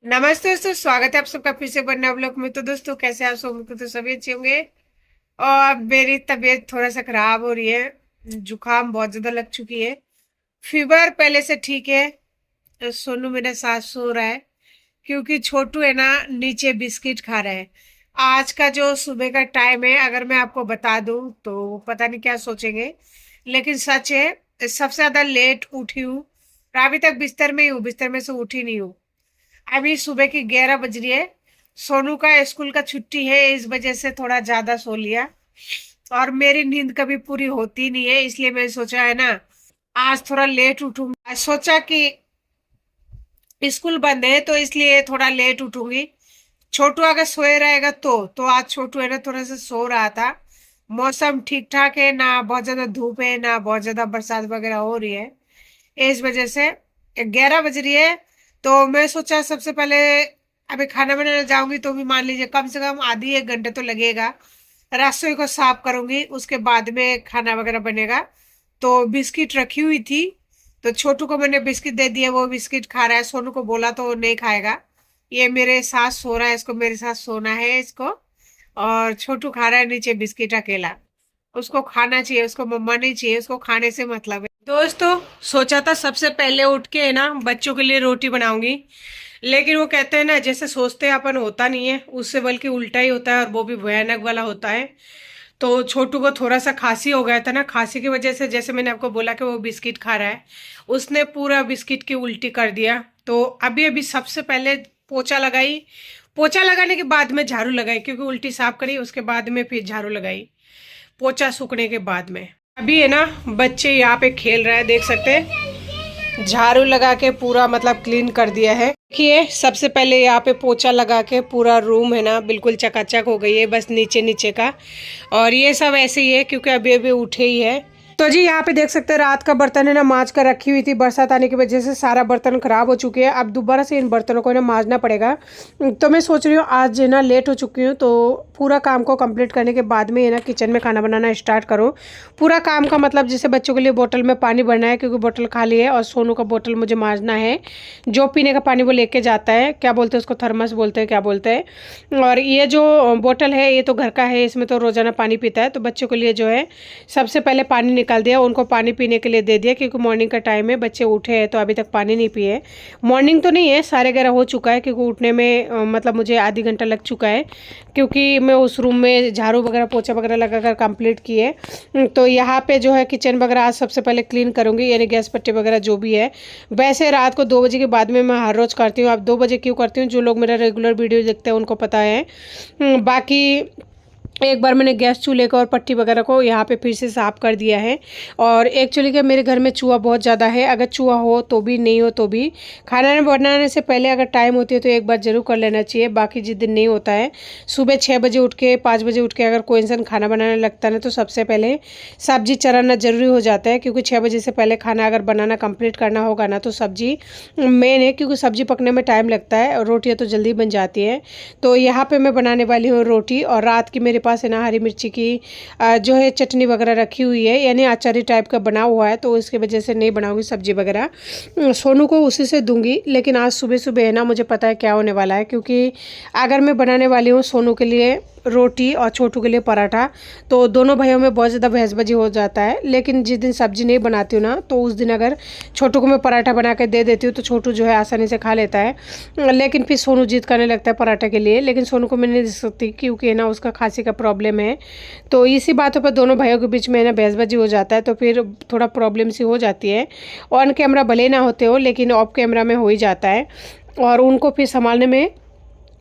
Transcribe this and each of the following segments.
नमस्ते दोस्तों, स्वागत है आप सबका फिर से बनना ब्लॉग में। तो दोस्तों, कैसे आप सब? उनको तो सभी अच्छे होंगे। और मेरी तबीयत थोड़ा सा खराब हो रही है, जुकाम बहुत ज्यादा लग चुकी है। फीवर पहले से ठीक है। तो सोनू मेरा सास सो रहा है क्योंकि छोटू है ना, नीचे बिस्किट खा रहा है। आज का जो सुबह का टाइम है, अगर मैं आपको बता दूं तो पता नहीं क्या सोचेंगे, लेकिन सच है, सबसे ज्यादा लेट उठी हूँ। अभी तक बिस्तर में ही हूँ, बिस्तर में से उठी नहीं हूँ। अभी सुबह की 11 बज रही है। सोनू का स्कूल का छुट्टी है, इस वजह से थोड़ा ज्यादा सो लिया। और मेरी नींद कभी पूरी होती नहीं है, इसलिए मैंने सोचा है ना, आज थोड़ा लेट उठूंगी। आज सोचा कि स्कूल बंद है तो इसलिए थोड़ा लेट उठूंगी। छोटू अगर सोए रहेगा तो आज छोटू है ना, थोड़ा सा सो रहा था। मौसम ठीक ठाक है ना, बहुत ज्यादा धूप है ना बहुत ज्यादा बरसात वगैरह हो रही है। इस वजह से 11 बज रही है। तो मैं सोचा सबसे पहले अभी खाना बनाने जाऊंगी तो भी मान लीजिए कम से कम आधी एक घंटे तो लगेगा। रसोई को साफ करूंगी, उसके बाद में खाना वगैरह बनेगा। तो बिस्किट रखी हुई थी, तो छोटू को मैंने बिस्किट दे दिया, वो बिस्किट खा रहा है। सोनू को बोला तो वो नहीं खाएगा। ये मेरे साथ सो रहा है, इसको मेरे साथ सोना है इसको। और छोटू खा रहा है नीचे बिस्किट अकेला। उसको खाना चाहिए, उसको मम्मा नहीं चाहिए, उसको खाने से मतलब है। दोस्तों, सोचा था सबसे पहले उठ के है ना बच्चों के लिए रोटी बनाऊंगी, लेकिन वो कहते हैं ना, जैसे सोचते हैं अपन होता नहीं है, उससे बल्कि उल्टा ही होता है, और वो भी भयानक वाला होता है। तो छोटू को थोड़ा सा खांसी हो गया था ना, खांसी की वजह से जैसे मैंने आपको बोला कि वो बिस्किट खा रहा है, उसने पूरा बिस्किट की उल्टी कर दिया। तो अभी अभी सबसे पहले पोछा लगाई। पोछा लगाने के बाद में झाड़ू लगाई, क्योंकि उल्टी साफ करी, उसके बाद में फिर झाड़ू लगाई, पोछा सूखने के बाद में। अभी है ना बच्चे यहाँ पे खेल रहे हैं, देख सकते हैं। झाड़ू लगा के पूरा मतलब क्लीन कर दिया है। देखिए, सबसे पहले यहाँ पे पोछा लगा के पूरा रूम है ना बिल्कुल चकाचक हो गई है, बस नीचे नीचे का। और ये सब ऐसे ही है क्योंकि अभी अभी उठे ही है। तो जी यहाँ पे देख सकते हैं, रात का बर्तन है ना मांज कर रखी हुई थी, बरसात आने की वजह से सारा बर्तन खराब हो चुके हैं। अब दोबारा से इन बर्तनों को ना मांजना पड़ेगा। तो मैं सोच रही हूँ आज ना लेट हो चुकी हूँ, तो पूरा काम को कंप्लीट करने के बाद में ये ना किचन में खाना बनाना स्टार्ट करो। पूरा काम का मतलब जैसे बच्चों के लिए बोतल में पानी भरना है, क्योंकि बोतल खाली है, और सोनू का बोतल मुझे मांजना है। जो पीने का पानी वो लेके जाता है, क्या बोलते हैं उसको, थर्मस बोलते हैं क्या बोलते हैं। और ये जो बोतल है ये तो घर का है, इसमें तो रोजाना पानी पीता है। तो बच्चों के लिए जो है सबसे पहले पानी निकाल दिया, उनको पानी पीने के लिए दे दिया, क्योंकि मॉर्निंग का टाइम है, बच्चे उठे हैं तो अभी तक पानी नहीं पिए। मॉर्निंग तो नहीं है, 11:30 हो चुका है, क्योंकि उठने में मतलब मुझे आधी घंटा लग चुका है, क्योंकि मैं उस रूम में झाड़ू वगैरह पोछा वगैरह लगाकर कंप्लीट किए। तो यहाँ पे जो है किचन वगैरह आज सबसे पहले क्लीन करूँगी, यानी गैस पट्टी वगैरह जो भी है। वैसे रात को 2 बजे के बाद में मैं हर रोज़ करती हूँ। अब 2 बजे क्यों करती हूँ, जो लोग मेरा रेगुलर वीडियो देखते हैं उनको पता है। बाकी एक बार मैंने गैस चूल्हे को और पट्टी वगैरह को यहाँ पे फिर से साफ़ कर दिया है। और एक्चुअली क्या, मेरे घर में चूहा बहुत ज़्यादा है। अगर चूहा हो तो भी, नहीं हो तो भी, खाना बनाने से पहले अगर टाइम होती है तो एक बार ज़रूर कर लेना चाहिए। बाकी जिस दिन नहीं होता है, सुबह 6 बजे उठ के 5 बजे उठ के अगर कोई इंसान खाना बनाने लगता है ना, तो सबसे पहले सब्जी चढ़ाना ज़रूरी हो जाता है, क्योंकि 6 बजे से पहले खाना अगर बनाना कंप्लीट करना होगा ना, तो सब्जी मेन है, क्योंकि सब्जी पकने में टाइम लगता है और रोटियाँ तो जल्दी बन जाती है। तो यहाँ पर मैं बनाने वाली हूँ रोटी, और रात की मेरे पास है ना हरी मिर्ची की जो है चटनी वगैरह रखी हुई है, यानी अचारी टाइप का बना हुआ है, तो इसकी वजह से नहीं बनाऊंगी सब्जी वगैरह। सोनू को उसी से दूंगी। लेकिन आज सुबह सुबह है ना, मुझे पता है क्या होने वाला है, क्योंकि अगर मैं बनाने वाली हूँ सोनू के लिए रोटी और छोटू के लिए पराठा, तो दोनों भाइयों में बहुत ज़्यादा बहसबाजी हो जाता है। लेकिन जिस दिन सब्जी नहीं बनाती हूँ ना, तो उस दिन अगर छोटू को मैं पराठा बना के दे देती हूँ तो छोटू जो है आसानी से खा लेता है। लेकिन फिर सोनू जिद करने लगता है पराठा के लिए, लेकिन सोनू को मैं नहीं दे सकती, क्योंकि है ना उसका खांसी का प्रॉब्लम है। तो इसी बातों पर दोनों भाइयों के बीच में है ना बहसबाजी हो जाता है, तो फिर थोड़ा प्रॉब्लम सी हो जाती है। ऑन कैमरा भले ना होते हो, लेकिन ऑफ कैमरा में हो ही जाता है, और उनको फिर संभालने में,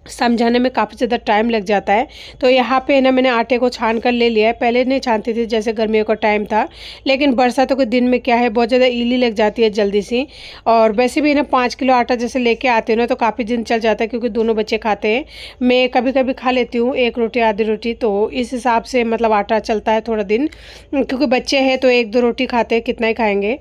समझाने में काफ़ी ज़्यादा टाइम लग जाता है। तो यहाँ पे ना मैंने आटे को छान कर ले लिया है। पहले नहीं छानती थी, जैसे गर्मियों का टाइम था, लेकिन बरसातों के दिन में क्या है, बहुत ज़्यादा ईली लग जाती है जल्दी सी। और वैसे भी ना 5 किलो आटा जैसे लेके आती हूँ ना, तो काफ़ी दिन चल जाता है, क्योंकि दोनों बच्चे खाते हैं। मैं कभी कभी खा लेती हूँ 1 रोटी आधी रोटी, तो इस हिसाब से मतलब आटा चलता है थोड़ा दिन, क्योंकि बच्चे हैं तो 1-2 रोटी खाते हैं, कितना ही खाएँगे।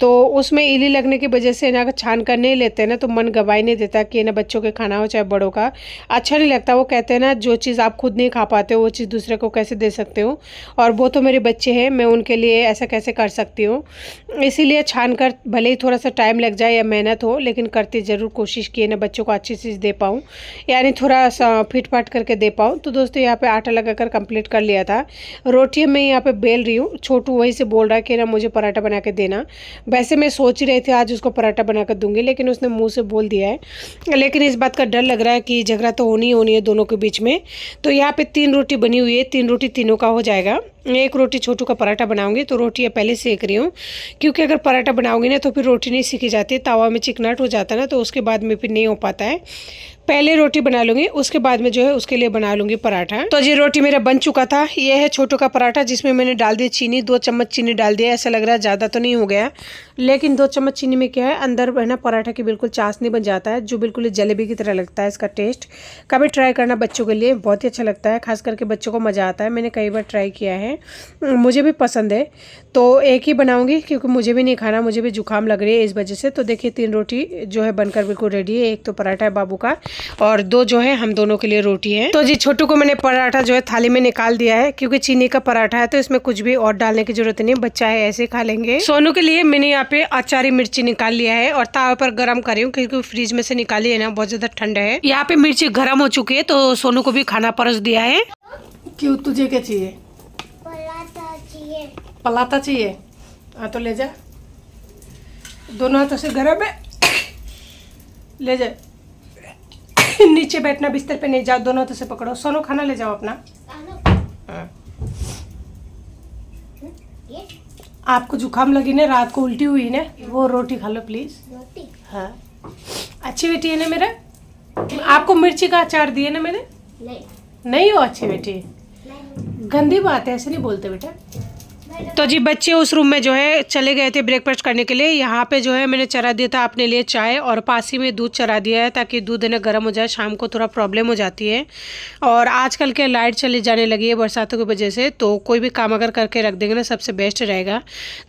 तो उसमें इली लगने की वजह से ना अगर छान कर नहीं लेते ना तो मन गवाही नहीं देता कि ना बच्चों के खाना हो चाहे बड़ों का, अच्छा नहीं लगता। वो कहते हैं ना जो चीज़ आप खुद नहीं खा पाते हो वो चीज़ दूसरे को कैसे दे सकते हो, और वो तो मेरे बच्चे हैं, मैं उनके लिए ऐसा कैसे कर सकती हूँ। इसीलिए छान कर भले ही थोड़ा सा टाइम लग जाए या मेहनत हो, लेकिन करती ज़रूर कोशिश की ना बच्चों को अच्छी चीज़ दे पाऊँ, यानी थोड़ा सा फिट फाट करके दे पाऊँ। तो दोस्तों यहाँ पे आटा लगा कर कंप्लीट कर लिया था। रोटी मैं यहाँ पे बेल रही हूँ। छोटू वहीं से बोल रहा है कि ना मुझे पराठा बना के देना। वैसे मैं सोच ही रही थी आज उसको पराठा बना कर दूंगी, लेकिन उसने मुंह से बोल दिया है। लेकिन इस बात का डर लग रहा है कि झगड़ा तो होनी है दोनों के बीच में। तो यहाँ पे 3 रोटी बनी हुई है, 3 रोटी तीनों का हो जाएगा। एक रोटी छोटू का पराठा बनाऊंगी, तो रोटी पहले सेक रही हूँ, क्योंकि अगर पराठा बनाऊंगी ना तो फिर रोटी नहीं सेकी जाती, तवा में चिकनाट हो जाता है ना, तो उसके बाद में फिर नहीं हो पाता है। पहले रोटी बना लूँगी, उसके बाद में जो है उसके लिए बना लूँगी पराठा। तो ये रोटी मेरा बन चुका था। ये है छोटू का पराठा, जिसमें मैंने डाल दी चीनी, 2 चम्मच चीनी डाल दिया। ऐसा लग रहा है ज़्यादा तो नहीं हो गया, लेकिन 2 चम्मच चीनी में क्या है, अंदर है ना पराठा की बिल्कुल चाशनी बन जाता है, जो बिल्कुल जलेबी की तरह लगता है इसका टेस्ट। कभी ट्राई करना बच्चों के लिए, बहुत ही अच्छा लगता है, खास करके बच्चों को मज़ा आता है। मैंने कई बार ट्राई किया है, मुझे भी पसंद है। तो एक ही बनाऊँगी क्योंकि मुझे भी नहीं खाना, मुझे भी जुकाम लग रही है इस वजह से। तो देखिए 3 रोटी जो है बनकर बिल्कुल रेडी है। एक तो पराठा है बाबू का, और 2 जो है हम दोनों के लिए रोटी है। तो जी छोटू को मैंने पराठा जो है थाली में निकाल दिया है, क्योंकि चीनी का पराठा है तो इसमें कुछ भी और डालने की जरूरत नहीं, बच्चा है ऐसे खा लेंगे। सोनू के लिए मैंने यहाँ पे अचारी मिर्ची निकाल लिया है और तावा पर गर्म कर रही हूँ, क्योंकि फ्रिज में से निकाली है ना, बहुत ज्यादा ठंडा है। यहाँ पे मिर्ची गर्म हो चुकी है, तो सोनू को भी खाना परस दिया है। क्यों, तुझे क्या चाहिए? पलाता चाहिए। हाँ तो ले जा, दोनों हाथों से गर्म है, ले जा। नीचे बैठना, बिस्तर पे नहीं जाओ, दोनों हाथों से पकड़ो। सोनू खाना ले जाओ अपना। हाँ। आपको जुकाम लगी ना, रात को उल्टी हुई ना, वो रोटी खा लो प्लीज। हाँ अच्छी बेटी है ना मेरा। आपको मिर्ची का अचार दिए ना मैंने? नहीं हो अच्छी बेटी, गंदी बात है, ऐसे नहीं बोलते बेटा। तो जी बच्चे उस रूम में जो है चले गए थे ब्रेकफास्ट करने के लिए। यहाँ पे जो है मैंने चढ़ा दिया था अपने लिए चाय, और पास ही में दूध चढ़ा दिया है, ताकि दूध ना गर्म हो जाए, शाम को थोड़ा प्रॉब्लम हो जाती है। और आजकल के लाइट चली जाने लगी है बरसातों की वजह से, तो कोई भी काम अगर करके रख देंगे ना सबसे बेस्ट रहेगा।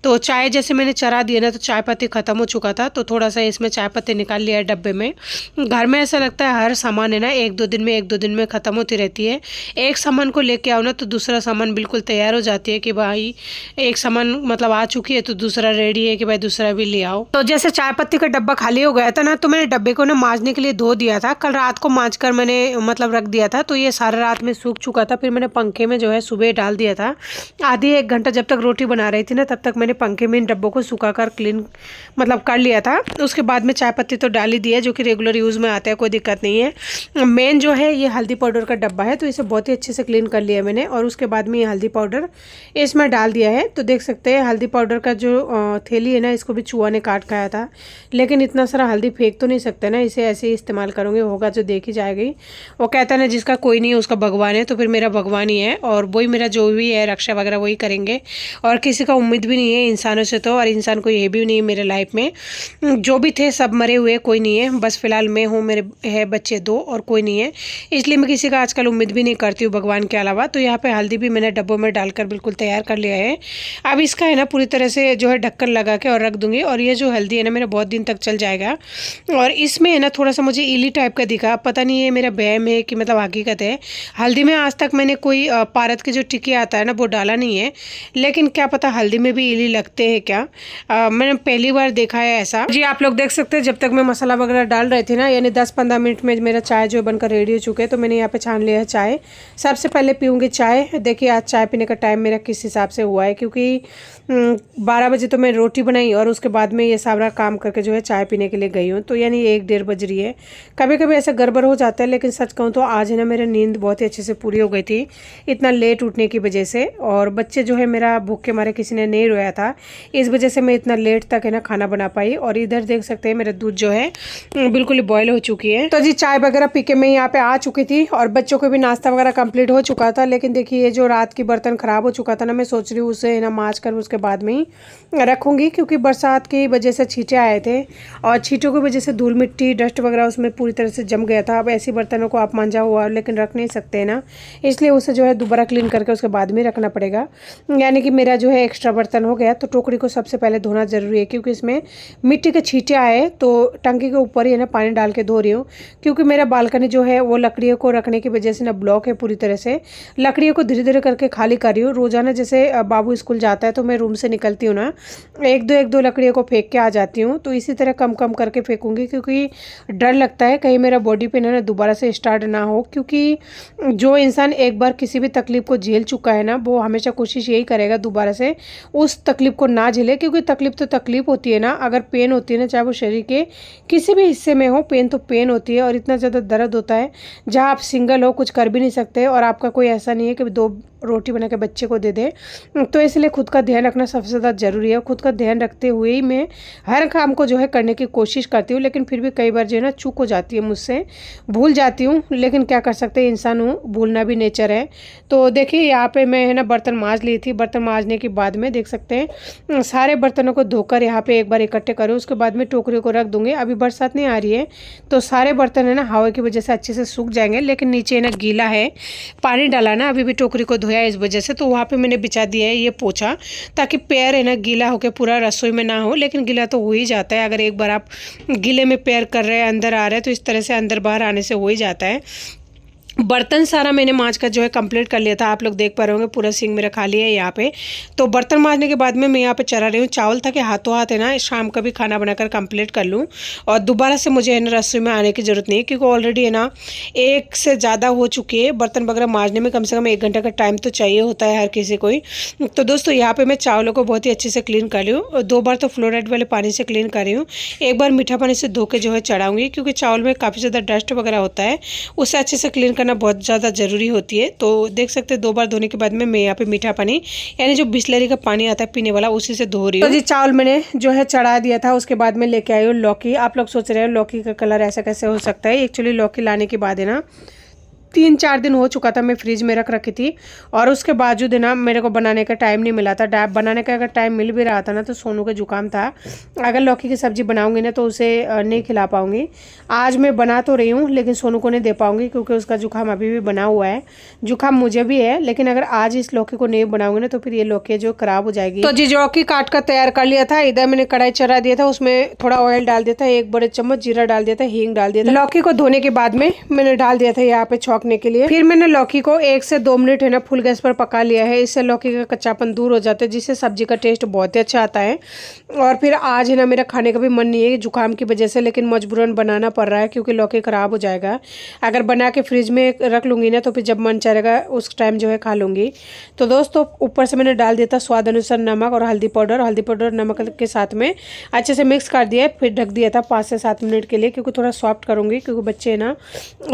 तो चाय जैसे मैंने चढ़ा दिया ना, तो चाय पत्ती ख़त्म हो चुका था, तो थोड़ा सा इसमें चाय पत्ती निकाल लिया है डब्बे में। घर में ऐसा लगता है हर सामान है ना 1-2 दिन में ख़त्म होती रहती है। एक सामान को लेके आओ ना तो दूसरा सामान बिल्कुल तैयार हो जाती है कि भाई एक सामान मतलब आ चुकी है तो दूसरा रेडी है कि भाई दूसरा भी ले आओ। तो जैसे चाय पत्ती का डब्बा खाली हो गया था ना, तो मैंने डब्बे को ना मांजने के लिए धो दिया था। कल रात को मांज कर मैंने मतलब रख दिया था, तो ये सारा रात में सूख चुका था। फिर मैंने पंखे में जो है सुबह डाल दिया था। आधी 1 घंटा जब तक रोटी बना रही थी ना, तब तक मैंने पंखे में इन डब्बों को सुखा कर क्लीन मतलब कर लिया था। उसके बाद में चाय पत्ती तो डाल ही दी है, जो कि रेगुलर यूज़ में आता है, कोई दिक्कत नहीं है। मेन जो है ये हल्दी पाउडर का डब्बा है, तो इसे बहुत ही अच्छे से क्लीन कर लिया मैंने, और उसके बाद में ये हल्दी पाउडर इसमें डाल दिया है। तो देख सकते हैं हल्दी पाउडर का जो थैली है ना, इसको भी चूहा ने काट खाया था, लेकिन इतना सारा हल्दी फेंक तो नहीं सकते ना, इसे ऐसे ही इस्तेमाल करूँगे, होगा जो देखी जाएगी। वो कहता है ना जिसका कोई नहीं है उसका भगवान है, तो फिर मेरा भगवान ही है, और वही मेरा जो भी है रक्षा वगैरह वही करेंगे, और किसी का उम्मीद भी नहीं है इंसानों से तो, और इंसान को ये भी नहीं है मेरे लाइफ में। जो भी थे सब मरे हुए, कोई नहीं है, बस फिलहाल मैं हूँ, मेरे है बच्चे 2 और कोई नहीं है, इसलिए मैं किसी का आजकल उम्मीद भी नहीं करती हूँ भगवान के अलावा। तो यहाँ पे हल्दी भी मैंने डब्बों में डालकर बिल्कुल तैयार कर लिया है। अब इसका है ना पूरी तरह से जो है ढक्कन लगा के और रख दूंगी, और ये जो हल्दी है ना मेरा बहुत दिन तक चल जाएगा। और इसमें है ना थोड़ा सा मुझे इली टाइप का दिखा, पता नहीं ये मेरा वहम है कि मतलब हकीकत है। हल्दी में आज तक मैंने कोई पारद के जो टिक्की आता है ना वो डाला नहीं है, लेकिन क्या पता हल्दी में भी इली लगते हैं क्या, मैंने पहली बार देखा है ऐसा। जी आप लोग देख सकते हैं जब तक मैं मसाला वगैरह डाल रही थी ना, यानी 10-15 मिनट में मेरा चाय जो बनकर रेडी हो चुके हैं। तो मैंने यहाँ पे छान लिया है चाय। सबसे पहले पीऊँगी चाय। देखिए आज चाय पीने का टाइम मेरा किस हिसाब से हुआ है, क्योंकि 12 बजे तो मैं रोटी बनाई, और उसके बाद में ये सारा काम करके जो है चाय पीने के लिए गई हूँ, तो यानी 1-1:30 बज रही है। कभी कभी ऐसा गड़बड़ हो जाता है, लेकिन सच कहूँ तो आज है ना मेरी नींद बहुत ही अच्छे से पूरी हो गई थी इतना लेट उठने की वजह से, और बच्चे जो है मेरा भूख के मारे किसी ने नहीं रोया था, इस वजह से मैं इतना लेट तक है ना खाना बना पाई। और इधर देख सकते हैं मेरा दूध जो है बिल्कुल बॉयल हो चुकी है। तो जी चाय वगैरह पी के मैं यहाँ पे आ चुकी थी, और बच्चों को भी नाश्ता वगैरह कंप्लीट हो चुका था। लेकिन देखिए ये जो रात की बर्तन खराब हो चुका था ना, मैं सोच रही हूँ उसे है ना माँज कर उसके बाद में ही रखूँगी, क्योंकि बरसात की वजह से छींटे आए थे और छींटों की वजह से धूल मिट्टी डस्ट वगैरह उसमें पूरी तरह से जम गया था। अब ऐसे बर्तनों को आप मांजा हुआ लेकिन रख नहीं सकते ना, इसलिए उसे जो है दोबारा क्लीन करके उसके बाद में रखना पड़ेगा। यानी कि मेरा जो है एक्स्ट्रा बर्तन हो गया, तो टोकरी को सबसे पहले धोना ज़रूरी है, क्योंकि इसमें मिट्टी के छींटे आए तो टंकी के ऊपर ही है ना पानी डाल के धो रही हूँ, क्योंकि मेरा बालकनी जो है वो लकड़ियों को रखने की वजह से ना ब्लॉक है पूरी तरह से। लकड़ियों को धीरे धीरे करके खाली कर रही हूँ। रोज़ाना जैसे बाबू स्कूल जाता है तो मैं रूम से निकलती हूँ ना, एक दो लकड़ियों को फेंक के आ जाती हूँ, तो इसी तरह कम कम करके फेंकूंगी, क्योंकि डर लगता है कहीं मेरा बॉडी पेन है ना दोबारा से स्टार्ट ना हो। क्योंकि जो इंसान एक बार किसी भी तकलीफ को झेल चुका है ना, वो हमेशा कोशिश यही करेगा दोबारा से उस तकलीफ को ना झेले, क्योंकि तकलीफ तो तकलीफ होती है ना। अगर पेन होती है ना, चाहे वो शरीर के किसी भी हिस्से में हो, पेन तो पेन होती है और इतना ज़्यादा दर्द होता है जहाँ आप सिंगल हो, कुछ कर भी नहीं सकते और आपका कोई ऐसा नहीं है कि 2 रोटी बना के बच्चे को दे दे। तो इसलिए खुद का ध्यान रखना सबसे ज़्यादा ज़रूरी है। खुद का ध्यान रखते हुए ही मैं हर काम को जो है करने की कोशिश करती हूँ, लेकिन फिर भी कई बार जो है ना चूक हो जाती है मुझसे, भूल जाती हूँ, लेकिन क्या कर सकते हैं, इंसान हूँ, भूलना भी नेचर है। तो देखिए यहाँ पे मैं है ना बर्तन माँज ली थी। बर्तन माँजने के बाद में देख सकते हैं सारे बर्तनों को धोकर यहाँ पे एक बार इकट्ठे करूँ, उसके बाद में टोकरी को रख दूँगी। अभी बरसात नहीं आ रही है तो सारे बर्तन है ना हवा की वजह से अच्छे से सूख जाएंगे, लेकिन नीचे ना गीला है, पानी डाला ना अभी भी टोकरी को धोया इस वजह से, तो वहाँ पे मैंने बिछा दिया है ये पोछा, ताकि पैर है ना गीला होकर पूरा रसोई में ना हो। लेकिन गीला तो हो ही जाता है, अगर एक बार आप गीले में पैर कर रहे हैं, अंदर आ रहे हैं, तो इस तरह से अंदर बाहर आने से हो ही जाता है। बर्तन सारा मैंने मांज कर जो है कंप्लीट कर लिया था, आप लोग देख पा रहे होंगे पूरा सिंक मेरा खाली है यहाँ पे। तो बर्तन मांजने के बाद में मैं यहाँ पे चढ़ा रही हूँ चावल, ताकि हाथों हाथ है ना शाम का भी खाना बनाकर कंप्लीट कर लूँ और दोबारा से मुझे है ना रसोई में आने की ज़रूरत नहीं है, क्योंकि ऑलरेडी है ना 1 से ज़्यादा हो चुकी है। बर्तन वगैरह मांजने में कम से कम 1 घंटे का टाइम तो चाहिए होता है हर किसी को ही। तो दोस्तों यहाँ पर मैं चावलों को बहुत ही अच्छे से क्लीन कर रही हूँ। 2 बार तो फ्लोराइड वाले पानी से क्लीन कर रही हूँ, एक बार मीठा पानी से धो के जो है चढ़ाऊँगी, क्योंकि चावल में काफ़ी ज़्यादा डस्ट वगैरह होता है, उसे अच्छे से क्लीन करना बहुत ज़्यादा ज़रूरी होती है। तो देख सकते हैं 2 बार धोने के बाद में मैं यहाँ पे मीठा पानी यानी जो बिस्लरी का पानी आता है पीने वाला, उसी से धो रही हूँ। तो जी चावल मैंने जो है चढ़ा दिया था, उसके बाद में लेके आई हूँ लौकी। आप लोग सोच रहे हो लौकी का कलर ऐसा कैसे हो सकता है, एक्चुअली लौकी लाने के बाद है ना 3-4 दिन हो चुका था, मैं फ्रिज में रख रखी थी और उसके बावजूद है ना मेरे को बनाने का टाइम नहीं मिला था। डैब बनाने का अगर टाइम मिल भी रहा था ना, तो सोनू का जुकाम था, अगर लौकी की सब्ज़ी बनाऊंगी ना तो उसे नहीं खिला पाऊंगी। आज मैं बना तो रही हूँ, लेकिन सोनू को नहीं दे पाऊंगी, क्योंकि उसका जुकाम अभी भी बना हुआ है। जुकाम मुझे भी है, लेकिन अगर आज इस लौकी को नहीं बनाऊंगी ना तो फिर ये लौकी जो ख़राब हो जाएगी। तो जी लौकी काट कर तैयार कर लिया था। इधर मैंने कढ़ाई चढ़ा दिया था, उसमें थोड़ा ऑयल डाल दिया था, 1 बड़े चम्मच जीरा डाल दिया था, हींग डाल दिया था। लौकी को धोने के बाद में मैंने डाल दिया था यहाँ पे छौंकने के लिए। फिर मैंने लौकी को 1 से 2 मिनट है ना फुल गैस पर पका लिया है, इससे लौकी का कच्चापन दूर हो जाता है, जिससे सब्जी का टेस्ट बहुत ही अच्छा आता है। और फिर आज है ना मेरा खाने का भी मन नहीं है जुकाम की वजह से, लेकिन मजबूरन बनाना पड़ रहा है, क्योंकि लौकी ख़राब हो जाएगा। अगर बना के फ्रिज में रख लूँगी ना तो फिर जब मन चाहेगा उस टाइम जो है खा लूँगी। तो दोस्तों ऊपर से मैंने डाल दिया था स्वाद अनुसार नमक और हल्दी पाउडर नमक के साथ में अच्छे से मिक्स कर दिया, फिर ढक दिया था 5 से 7 मिनट के लिए, क्योंकि थोड़ा सॉफ्ट करूँगी, क्योंकि बच्चे ना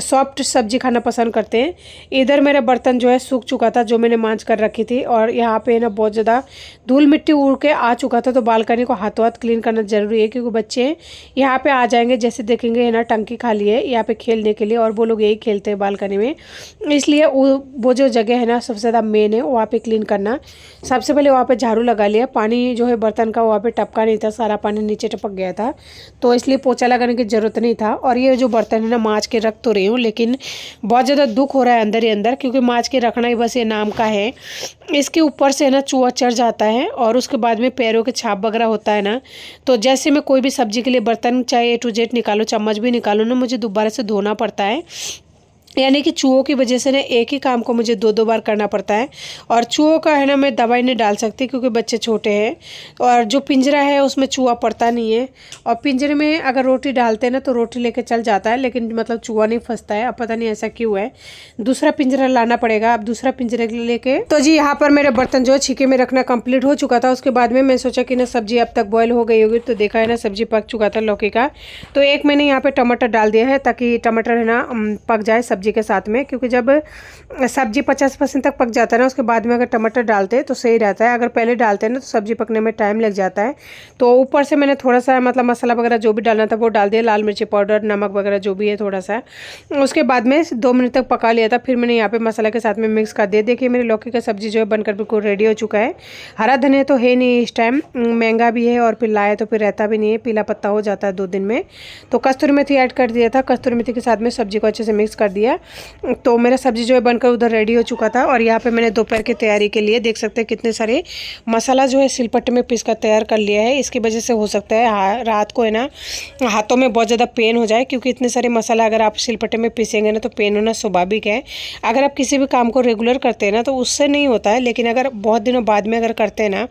सॉफ्ट सब्जी खाना पसंद करते हैं। इधर मेरा बर्तन जो है सूख चुका था, जो मैंने मांज कर रखी थी, और यहाँ पे ना बहुत ज़्यादा धूल मिट्टी उड़ के आ चुका था। तो बालकनी को हाथों हाथ क्लीन करना ज़रूरी है, क्योंकि बच्चे यहाँ पे आ जाएंगे, जैसे देखेंगे है ना टंकी खाली है यहाँ पे खेलने के लिए, और वो लोग यही खेलते हैं बालकनी में, इसलिए वो जो जगह है ना सबसे ज़्यादा मेन है वहाँ पे क्लीन करना। सबसे पहले वहाँ पे झाड़ू लगा लिया। पानी जो है बर्तन का वहाँ पे टपका नहीं था, सारा पानी नीचे टपक गया था, तो इसलिए पोछा लगाने की ज़रूरत नहीं था। और ये जो बर्तन है ना माँज के रख तो रही हूँ, लेकिन बहुत ज़्यादा दुख हो रहा है अंदर ही अंदर, क्योंकि माँज के रखना ही बस ये नाम का है। इसके ऊपर से ना चूहा चढ़ जाता है और उसके बाद में पैरों के छाप वगैरह होता है ना, तो जैसे मैं कोई भी सब्जी के लिए बर्तन चाहे A to Z निकालो, चम्मच भी निकालो ना, मुझे दोबारा से धोना पड़ता है। यानी कि चूहों की वजह से ना एक ही काम को मुझे 2-2 बार करना पड़ता है। और चूहों का है ना मैं दवाई नहीं डाल सकती, क्योंकि बच्चे छोटे हैं, और जो पिंजरा है उसमें चूहा पड़ता नहीं है, और पिंजरे में अगर रोटी डालते हैं ना तो रोटी लेके चल जाता है, लेकिन मतलब चूहा नहीं फंसता है। अब पता नहीं ऐसा क्यों है, दूसरा पिंजरा लाना पड़ेगा। अब दूसरा पिंजरा लेके तो जी यहाँ पर मेरे बर्तन जो है छीके में रखना कंप्लीट हो चुका था। उसके बाद में मैं सोचा कि ना सब्जी अब तक बॉयल हो गई होगी, तो देखा है ना सब्जी पक चुका था लौकी का। तो एक मैंने यहाँ पे टमाटर डाल दिया है, ताकि टमाटर है ना पक जाए, सब्जी के साथ में, क्योंकि जब सब्जी 50% तक पक जाता है ना, उसके बाद में अगर टमाटर डालते हैं तो सही रहता है। अगर पहले डालते हैं ना तो सब्जी पकने में टाइम लग जाता है। तो ऊपर से मैंने थोड़ा सा मतलब मसाला वगैरह जो भी डालना था वो डाल दिया, लाल मिर्ची पाउडर, नमक वगैरह जो भी है थोड़ा सा। उसके बाद में 2 मिनट तक पका लिया था। फिर मैंने यहाँ पे मसाला के साथ में मिक्स कर दिया। देखिए मेरी लौकी का सब्जी जो है बनकर बिल्कुल रेडी हो चुका है। हरा धनिया तो है नहीं इस टाइम, महंगा भी है और फिर लाए तो फिर रहता भी नहीं है, पीला पत्ता हो जाता है 2 दिन में। तो कस्तूरी मेथी ऐड कर दिया था, कस्तूरी मेथी के साथ में सब्जी को अच्छे से मिक्स कर दिया। तो मेरा सब्जी जो है बनकर उधर रेडी हो चुका था। और यहाँ पे मैंने दोपहर की तैयारी के लिए देख सकते हैं कितने सारे मसाला जो है सिलपट्टे में पीस कर तैयार कर लिया है। इसकी वजह से हो सकता है रात को है ना हाथों में बहुत ज़्यादा पेन हो जाए, क्योंकि इतने सारे मसाला अगर आप सिलपट्टे में पीसेंगे ना तो पेन होना स्वाभाविक है। अगर आप किसी भी काम को रेगुलर करते हैं ना तो उससे नहीं होता है, लेकिन अगर बहुत दिनों बाद में अगर करते हैं ना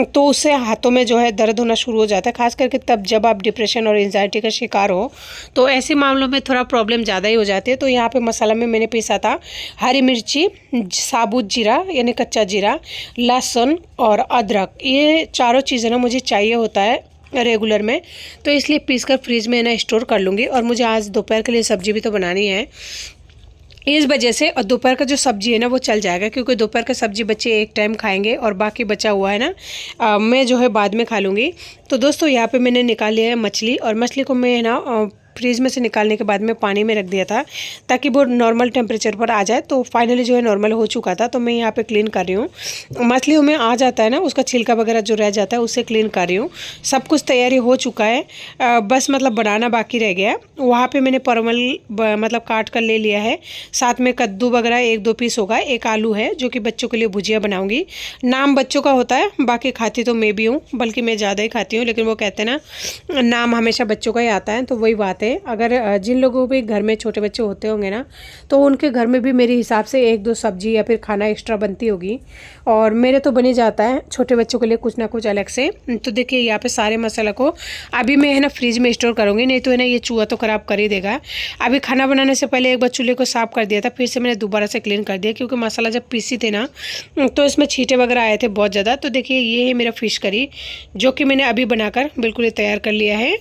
तो उससे हाथों में जो है दर्द होना शुरू हो जाता है, खास करके तब जब आप डिप्रेशन और एंजाइटी का शिकार हो, तो ऐसे मामलों में थोड़ा प्रॉब्लम ज़्यादा ही हो जाती है। तो यहाँ पे मसाला में मैंने पीसा था हरी मिर्ची, साबुत जीरा यानी कच्चा जीरा, लहसुन और अदरक। ये चारों चीज़ें ना मुझे चाहिए होता है रेगुलर में, तो इसलिए पीस कर फ्रीज में ना स्टोर कर लूँगी। और मुझे आज दोपहर के लिए सब्जी भी तो बनानी है, इस वजह से। और दोपहर का जो सब्जी है ना वो चल जाएगा, क्योंकि दोपहर का सब्जी बच्चे एक टाइम खाएंगे और बाकी बचा हुआ है ना मैं जो है बाद में खा लूँगी। तो दोस्तों यहाँ पे मैंने निकाल लिया है मछली, और मछली को मैं ना फ्रीज में से निकालने के बाद में पानी में रख दिया था ताकि वो नॉर्मल टेम्परेचर पर आ जाए। तो फाइनली जो है नॉर्मल हो चुका था। तो मैं यहाँ पे क्लीन कर रही हूँ। मछलियों में आ जाता है ना उसका छिलका वगैरह जो रह जाता है, उससे क्लीन कर रही हूँ। सब कुछ तैयारी हो चुका है, बस मतलब बनाना बाकी रह गया है। वहाँ पे मैंने परवल मतलब काट कर ले लिया है, साथ में कद्दू वगैरह 1-2 पीस होगा, एक आलू है जो कि बच्चों के लिए भुजिया बनाऊँगी। नाम बच्चों का होता है, बाकी खाती तो मैं भी हूँ, बल्कि मैं ज़्यादा ही खाती हूँ, लेकिन वो कहते हैं ना नाम हमेशा बच्चों का ही आता है। तो वही बात है, अगर जिन लोगों के घर में छोटे बच्चे होते होंगे ना तो उनके घर में भी मेरे हिसाब से 1-2 सब्जी या फिर खाना एक्स्ट्रा बनती होगी, और मेरे तो बनी जाता है छोटे बच्चों के लिए कुछ ना कुछ अलग से। तो देखिए यहाँ पे सारे मसाला को अभी मैं है ना फ्रिज में स्टोर करूँगी, नहीं तो है ना ये चूहा तो ख़राब कर ही देगा। अभी खाना बनाने से पहले एक बार चूल्हे को साफ़ कर दिया था, फिर से मैंने दोबारा से क्लीन कर दिया, क्योंकि मसाला जब पीसी थे ना तो इसमें छींटे वगैरह आए थे बहुत ज़्यादा। तो देखिए ये है मेरा फ़िश करी, जो कि मैंने अभी बनाकर बिल्कुल तैयार कर लिया है।